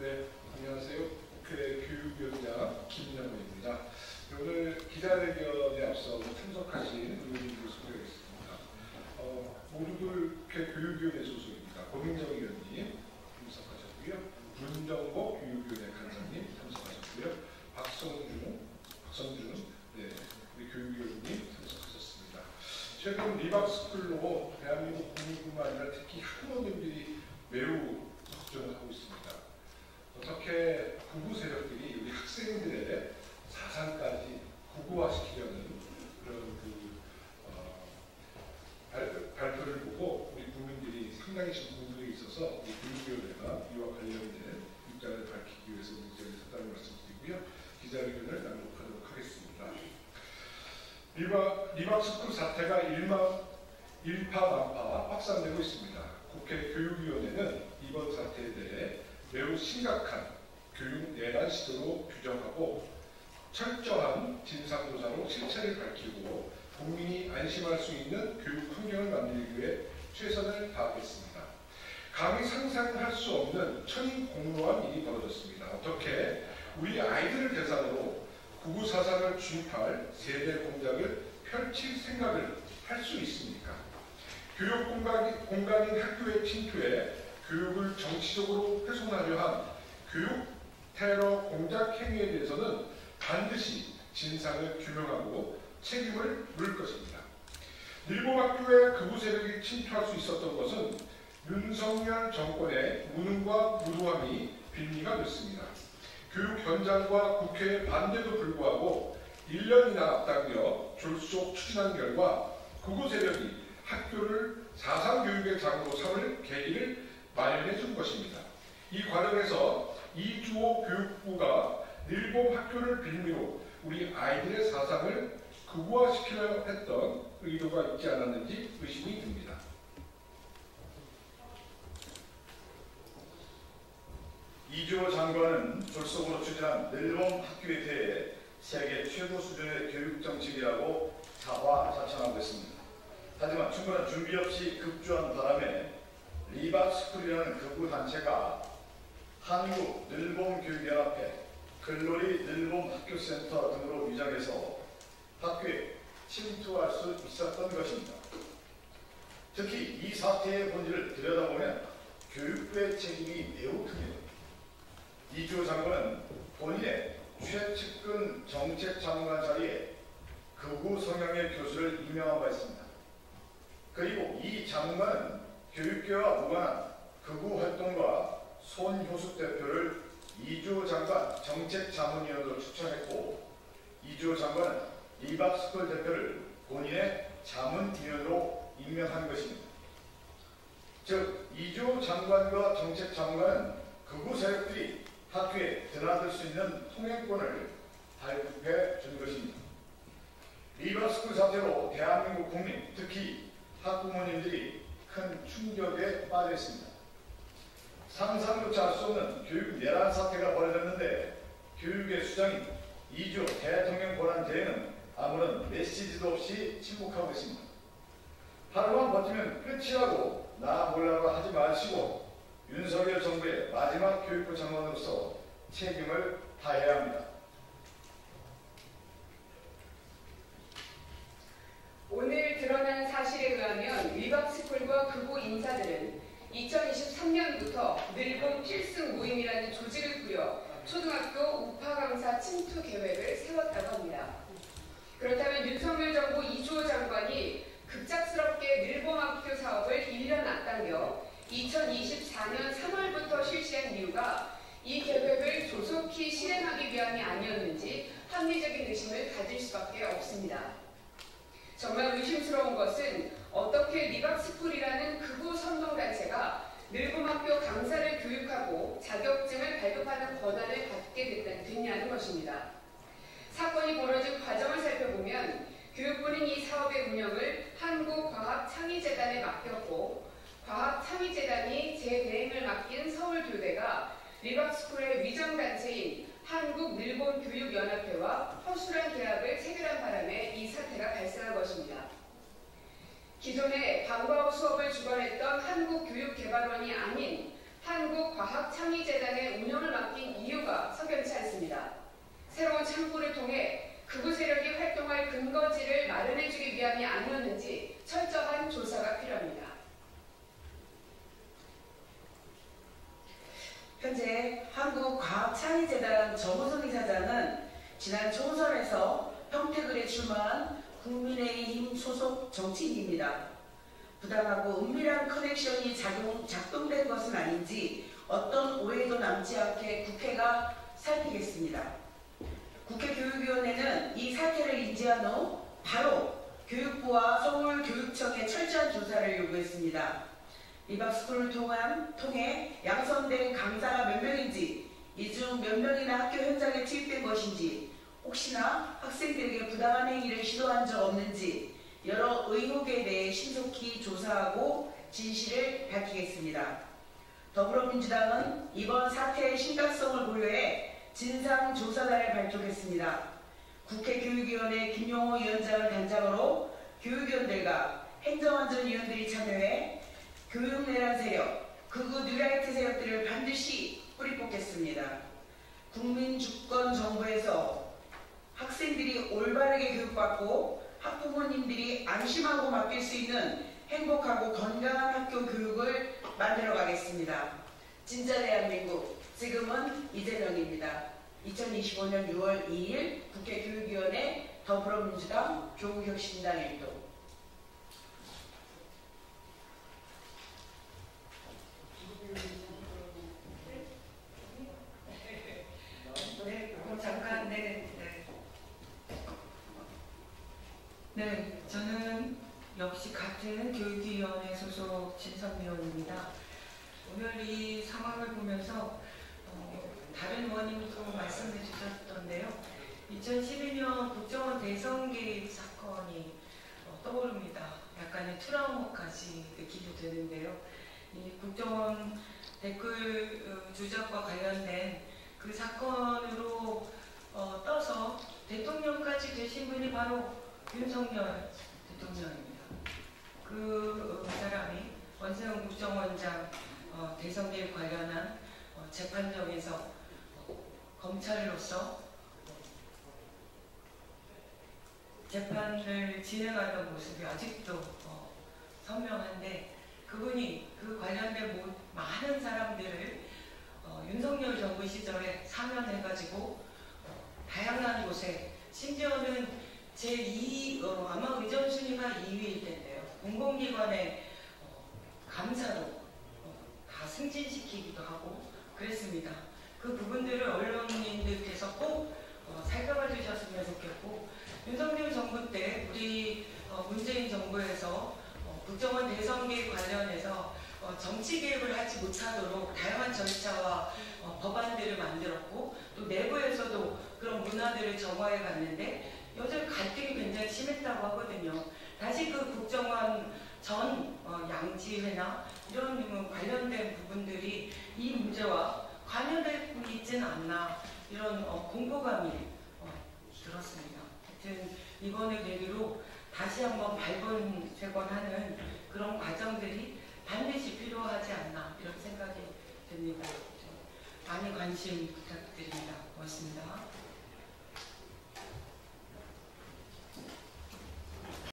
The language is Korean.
네, 안녕하세요. 국회 교육위원장 김영호입니다. 오늘 기자회견에 앞서 참석하신 의원님들 소개하겠습니다. 모두들 국회 교육위원회 소속입니다. 고민정 의원님 참석하셨고요. 문정복 교육위원회 간사님 참석하셨고요. 박성준 우리 교육위원님 참석하셨습니다. 최근 리박스쿨로 대한민국 국민뿐만 아니라 특히 학부모님들이 매우 걱정을 하고 있습니다. 어떻게 극우 세력들이 우리 학생들의 사상까지 극우화시키려는 그런 발표를 보고 우리 국민들이 상당히 부분들에 있어서 교육위원회가 이와 관련된 입장을 밝히기 위해서 문제를 섰다는 말씀드리고요. 기자회견을 낭독하도록 하겠습니다. 리박스쿨 사태가 일파만파 확산되고 있습니다. 국회 교육위원회는 이번 사태에 대해 매우 심각한 교육 내란 시도로 규정하고 철저한 진상조사로 실체를 밝히고 국민이 안심할 수 있는 교육 환경을 만들기 위해 최선을 다하겠습니다. 감히 상상할 수 없는 천인공노한 일이 벌어졌습니다. 어떻게 우리 아이들을 대상으로 극우 사상을 주입할 세대 공작을 펼칠 생각을 할 수 있습니까? 교육 공간인 학교의 침투에 교육을 정치적으로 훼손하려 한 교육 테러 공작 행위에 대해서는 반드시 진상을 규명하고 책임을 물 것입니다. 일본학교에 극우 세력이 침투할 수 있었던 것은 윤석열 정권의 무능과 무도함이 빌미가 됐습니다. 교육 현장과 국회의 반대도 불구하고 1년이나 앞당겨 졸속 추진한 결과 극우 세력이 학교를 사상교육의 장으로 삼을 계기를 마련해 준 것입니다. 이 과정에서 이주호 교육부가 일본 학교를 빌미로 우리 아이들의 사상을 극우화시키려 했던 의도가 있지 않았는지 의심이 듭니다. 이주호 장관은 졸속으로 추진한 일본 학교에 대해 세계 최고 수준의 교육 정책이라고 자화자찬하고 있습니다. 하지만 충분한 준비 없이 급주한 바람에 리박스쿨이라는 극우 단체가 한국 일본교육연합회, 글로리 일본학교센터 등으로 위장해서 학교에 침투할 수 있었던 것입니다. 특히 이 사태의 본질을 들여다보면 교육부의 책임이 매우 큽니다. 이주호 장관은 본인의 최측근 정책장관 자리에 극우 성향의 교수를 임명한 바 있습니다. 그리고 이 장관은 교육계와 무관한 극우 활동가 손효숙 대표를 이주호 장관 정책자문위원으로 추천했고, 이주호 장관은 리박스쿨 대표를 본인의 자문위원으로 임명한 것입니다. 즉, 이주호 장관과 정책자문관은 극우 세력들이 학교에 드나들 수 있는 통행권을 발급해 준 것입니다. 리박스쿨 사태로 대한민국 국민, 특히 학부모님들이 큰 충격에 빠져 있습니다. 상상조차 할 수 없는 교육 내란 사태가 벌어졌는데 교육의 수장인 이주호 대통령 권한 대행은 아무런 메시지도 없이 침묵하고 있습니다. 하루만 버티면 끝이라고 나 몰라고 하지 마시고 윤석열 정부의 마지막 교육부 장관으로서 책임을 다해야 합니다. 오늘 드러난 사실에 의하면 리박스쿨과 극우 인사들은 2023년부터 늘봄 필승 모임이라는 조직을 꾸려 초등학교 우파 강사 침투 계획을 세웠다고 합니다. 그렇다면 윤석열 정부 이주호 장관이 급작스럽게 늘봄학교 사업을 1년 앞당겨 2024년 3월부터 실시한 이유가 이 계획을 조속히 실행하기 위함이 아니었는지 합리적인 의심을 가질 수밖에 없습니다. 정말 의심스러운 것은 어떻게 리박스쿨이라는 극우 선동단체가 늘봄학교 강사를 교육하고 자격증을 발급하는 권한을 갖게 됐냐는 것입니다. 사건이 벌어진 과정을 살펴보면 교육부는 이 사업의 운영을 한국과학창의재단에 맡겼고, 과학창의재단이 재대행을 맡긴 서울교대가 리박스쿨의 위정단체인 한국일본교육연합회와 허술한 계약을 체결한 바람에 이 사태가 발생한 것입니다. 기존에 방과후 수업을 주관했던 한국교육개발원이 아닌 한국과학창의재단의 운영을 맡긴 이유가 석연치 않습니다. 새로운 창구를 통해 극우 세력이 활동할 근거지를 마련해주기 위함이 아니었는지 철저한 조사가 필요합니다. 현재 한국과학창의재단 정우성 이사장은 지난 총선에서 평택을에 출마한 국민의힘 소속 정치인입니다. 부당하고 은밀한 커넥션이 작동된 것은 아닌지 어떤 오해도 남지 않게 국회가 살피겠습니다. 국회 교육위원회는 이 사태를 인지한 후 바로 교육부와 서울교육청에 철저한 조사를 요구했습니다. 리밥스쿨을 통해 양성된 강사가 몇 명인지, 이 중 몇 명이나 학교 현장에 투입된 것인지, 혹시나 학생들에게 부당한 행위를 시도한 적 없는지 여러 의혹에 대해 신속히 조사하고 진실을 밝히겠습니다. 더불어민주당은 이번 사태의 심각성을 고려해 진상조사단을 발족했습니다. 국회 교육위원회 김용호 위원장을 단장으로 교육위원들과 행정안전위원들이 참여해 교육내란 세력, 극우 뉴라이트 세력들을 반드시 뿌리 뽑겠습니다. 국민주권정부에서 학생들이 올바르게 교육받고 학부모님들이 안심하고 맡길 수 있는 행복하고 건강한 학교 교육을 만들어 가겠습니다. 진짜 대한민국, 지금은 이재명입니다. 2025년 6월 2일 국회 교육위원회 더불어민주당 조국혁신당 1도. 네, 저는 역시 같은 교육위원회 소속 진선미원입니다. 오늘 이 상황을 보면서 다른 의원님도 말씀해 주셨던데요. 2012년 국정원 대선 개입 사건이 떠오릅니다. 약간의 트라우마까지 느끼게 되는데요. 이 국정원 댓글 조작과 관련된 그 사건으로 떠서 대통령까지 되신 분이 바로 윤석열 대통령입니다. 그 사람이 원세훈 국정원장 대선 개입 관련한 재판정에서 검찰로서 재판을 진행하던 모습이 아직도 선명한데, 그분이 그 관련된 많은 사람들을 윤석열 정부 시절에 사면해가지고 다양한 곳에, 심지어는 제2 아마 의전 순위가 2위일 텐데요. 공공기관의 감사로 다 승진시키기도 하고 그랬습니다. 그 부분들을 언론인들께서 꼭 살펴봐 주셨으면 좋겠고, 윤석열 정부 때 우리 문재인 정부에서 국정원 대선 개입 관련해서 정치 개입을 하지 못하도록 다양한 절차와 법안들을 만들었고, 또 내부에서도 그런 문화들을 정화해 갔는데 여전히 갈등이 굉장히 심했다고 하거든요. 다시 그 국정원 전 양지회나 이런 관련된 부분들이 이 문제와 관련되고 있지는 않나, 이런 공포감이 들었습니다. 하여튼 이번을 계기로 다시 한번 발본색원하는 그런 과정들이 반드시 필요하지 않나, 이런 생각이 듭니다. 많이 관심 부탁드립니다. 고맙습니다.